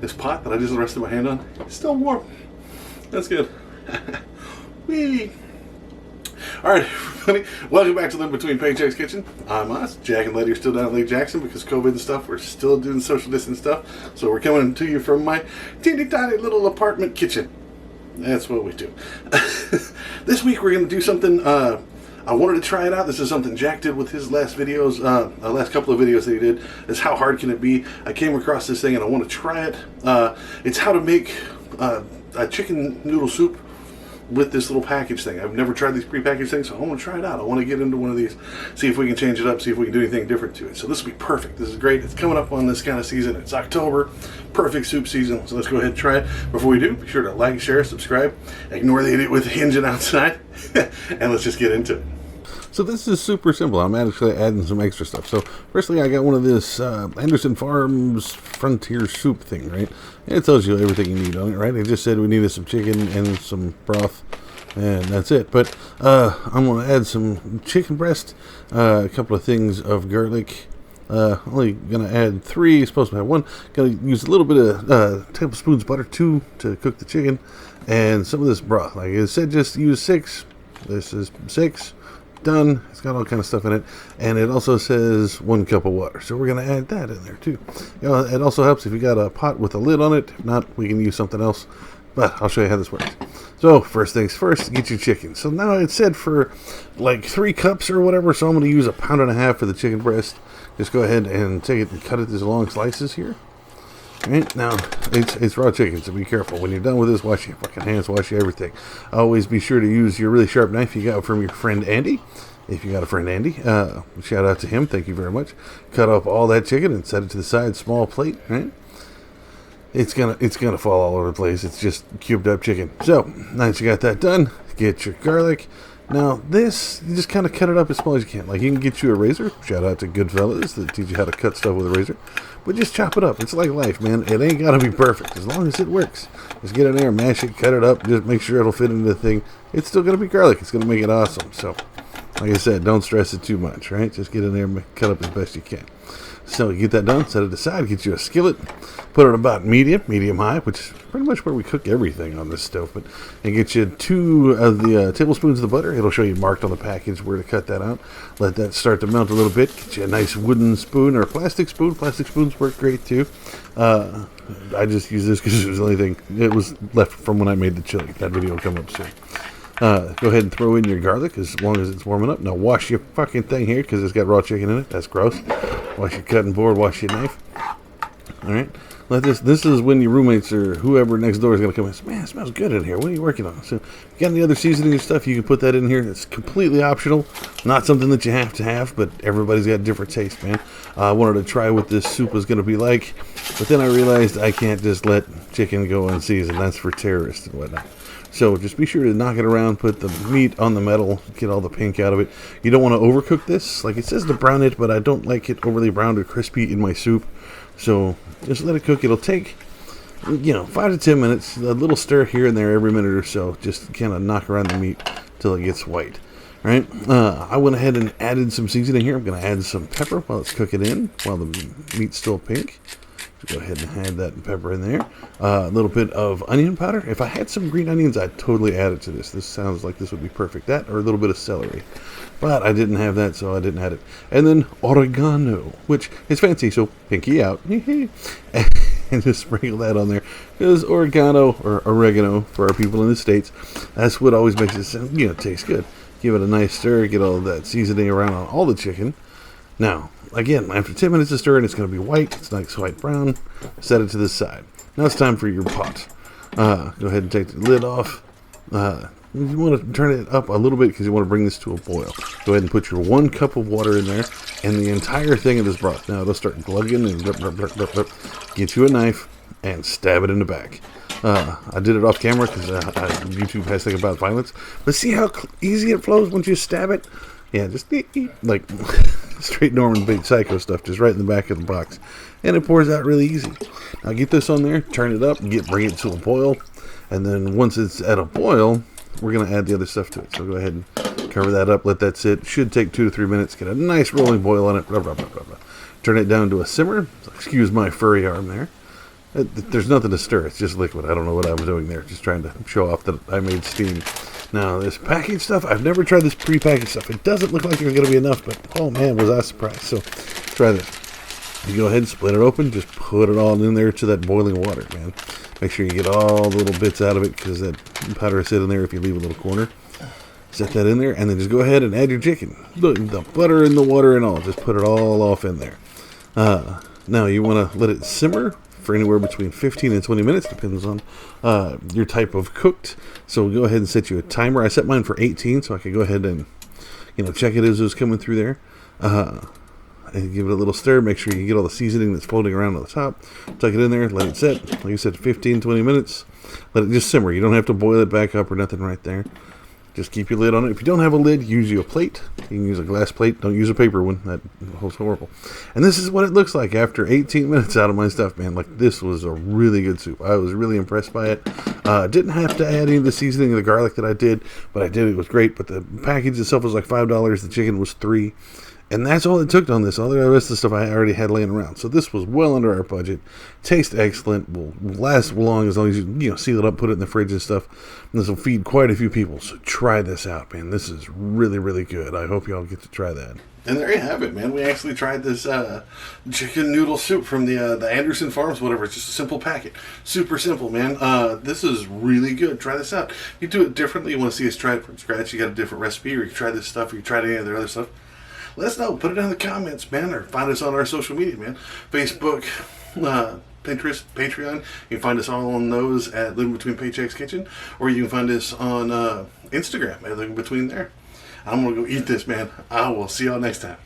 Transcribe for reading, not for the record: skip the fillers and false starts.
this pot that I just rested my hand on is still warm. That's good. Whee! Alright, everybody, welcome back to the Between Paychecks Kitchen. I'm Oz. Jack and Letty are still down at Lake Jackson because COVID and stuff. We're still doing social distance stuff. So we're coming to you from my teeny tiny little apartment kitchen. That's what we do. This week we're going to do something, I wanted to try it out. This is something Jack did with his last videos, last couple of videos that he did. Is how hard can it be? I came across this thing and I want to try it. It's how to make a chicken noodle soup with this little package thing. I've never tried these pre-packaged things, so I want to try it out. I want to get into one of these, see if we can change it up, see if we can do anything different to it. So this will be perfect. This is great. It's coming up on this kind of season. It's October, perfect soup season. So let's go ahead and try it. Before we do, be sure to like, share, subscribe, ignore the idiot with the engine outside, and let's just get into it. So this is super simple. I'm actually adding some extra stuff. So firstly, I got one of this Anderson Farms Frontier Soup thing, right? And it tells you everything you need on it, right? It just said we needed some chicken and some broth, and that's it. But I'm going to add some chicken breast, a couple of things of garlic. Only going to add 3, supposed to have 1. Going to use a little bit of tablespoons butter, 2 to cook the chicken, and some of this broth. Like it said, just use 6. This is 6. Done. It's got all kind of stuff in it, and it also says 1 cup of water, so we're going to add that in there too. You know, it also helps if you got a pot with a lid on it. If not, we can use something else, but I'll show you how this works. So first things first, get your chicken. So now it said for like 3 cups or whatever, so I'm going to use 1.5 pounds for the chicken breast. Just go ahead and take it and cut it as long slices here. Right, now, it's raw chicken, so be careful. When you're done with this, wash your fucking hands, wash your everything. Always be sure to use your really sharp knife you got from your friend Andy. If you got a friend Andy, shout out to him. Thank you very much. Cut up all that chicken and set it to the side, small plate, right? It's gonna fall all over the place. It's just cubed up chicken. So, now that you got that done, get your garlic. Now, this, you just kind of cut it up as small as you can. Like, you can get you a razor. Shout out to Goodfellas that teach you how to cut stuff with a razor. But just chop it up. It's like life, man. It ain't got to be perfect. As long as it works. Just get in there, mash it, cut it up. Just make sure it'll fit into the thing. It's still going to be garlic. It's going to make it awesome. So, like I said, don't stress it too much, right? Just get in there and cut up as best you can. So, you get that done. Set it aside. Get you a skillet. Put it about medium high, which is pretty much where we cook everything on this stove. But and get you 2 of the tablespoons of the butter. It'll show you marked on the package where to cut that out. Let that start to melt a little bit. Get you a nice wooden spoon or plastic spoon. Plastic spoons work great too. I just use this because it was the only thing. It was left from when I made the chili. That video will come up soon. Go ahead and throw in your garlic as long as it's warming up. Now wash your fucking thing here because it's got raw chicken in it. That's gross. Wash your cutting board. Wash your knife. All right. Let this is when your roommates or whoever next door is going to come in and say, man, it smells good in here. What are you working on? So if you got any other seasoning and stuff, you can put that in here. It's completely optional. Not something that you have to have, but everybody's got different taste, man. I wanted to try what this soup was going to be like, but then I realized I can't just let chicken go unseasoned. That's for terrorists and whatnot. So just be sure to knock it around, put the meat on the metal, get all the pink out of it. You don't want to overcook this. Like it says to brown it, but I don't like it overly browned or crispy in my soup. So just let it cook. It'll take, 5 to 10 minutes. A little stir here and there every minute or so. Just kind of knock around the meat till it gets white. All right. I went ahead and added some seasoning here. I'm going to add some pepper while it's cooking in, while the meat's still pink. Go ahead and add that pepper in there. A little bit of onion powder. If I had some green onions, I'd totally add it to this. This sounds like this would be perfect. That or a little bit of celery. But I didn't have that, so I didn't add it. And then oregano, which is fancy, so pinky out. And just sprinkle that on there. Because oregano, or oregano for our people in the States, that's what always makes it sound, taste good. Give it a nice stir, get all of that seasoning around on all the chicken. Now, again, after 10 minutes of stirring, it's going to be white. It's nice white brown. Set it to the side. Now it's time for your pot. Go ahead and take the lid off. You want to turn it up a little bit because you want to bring this to a boil. Go ahead and put your 1 cup of water in there and the entire thing of this broth. Now it'll start glugging and get you a knife and stab it in the back. I did it off camera because YouTube has things about violence. But see how easy it flows once you stab it? Yeah, just like straight Norman Bates Psycho stuff, just right in the back of the box. And it pours out really easy. Now get this on there, turn it up, bring it to a boil. And then once it's at a boil, we're going to add the other stuff to it. So go ahead and cover that up, let that sit. Should take 2 to 3 minutes. Get a nice rolling boil on it. Turn it down to a simmer. Excuse my furry arm there. There's nothing to stir. It's just liquid. I don't know what I was doing there. Just trying to show off that I made steam. Now, this packaged stuff, I've never tried this pre-packaged stuff. It doesn't look like there's going to be enough, but oh man, was I surprised. So, try this. You go ahead and split it open. Just put it all in there to that boiling water, man. Make sure you get all the little bits out of it, because that powder is sitting there if you leave a little corner. Set that in there, and then just go ahead and add your chicken. The butter and the water and all. Just put it all off in there. Now, you want to let it simmer for anywhere between 15 and 20 minutes, depends on your type of cooked. So go ahead and set you a timer. I set mine for 18, so I could go ahead and check it as it was coming through there. And give it a little stir. Make sure you get all the seasoning that's floating around on the top. Tuck it in there, let it set. Like I said, 15, 20 minutes. Let it just simmer. You don't have to boil it back up or nothing right there. Just keep your lid on it. If you don't have a lid, use you a plate. You can use a glass plate. Don't use a paper one. That holds horrible. And this is what it looks like after 18 minutes out of my stuff, man. Like, this was a really good soup. I was really impressed by it. Didn't have to add any of the seasoning of the garlic that I did, but I did. It was great. But the package itself was like $5. The chicken was $3. And that's all it took on this. All the rest of the stuff I already had laying around. So this was well under our budget. Tastes excellent. Will last long as you seal it up, put it in the fridge and stuff. And this will feed quite a few people. So try this out, man. This is really, really good. I hope y'all get to try that. And there you have it, man. We actually tried this chicken noodle soup from the Anderson Farms, whatever. It's just a simple packet. Super simple, man. This is really good. Try this out. You do it differently. You want to see us try it from scratch. You got a different recipe, or you try this stuff, or you tried any of the other stuff. Let us know. Put it down in the comments, man, or find us on our social media, man. Facebook, Pinterest, Patreon. You can find us all on those at Living Between Paychecks Kitchen, or you can find us on Instagram at Living Between there. I'm going to go eat this, man. I will see y'all next time.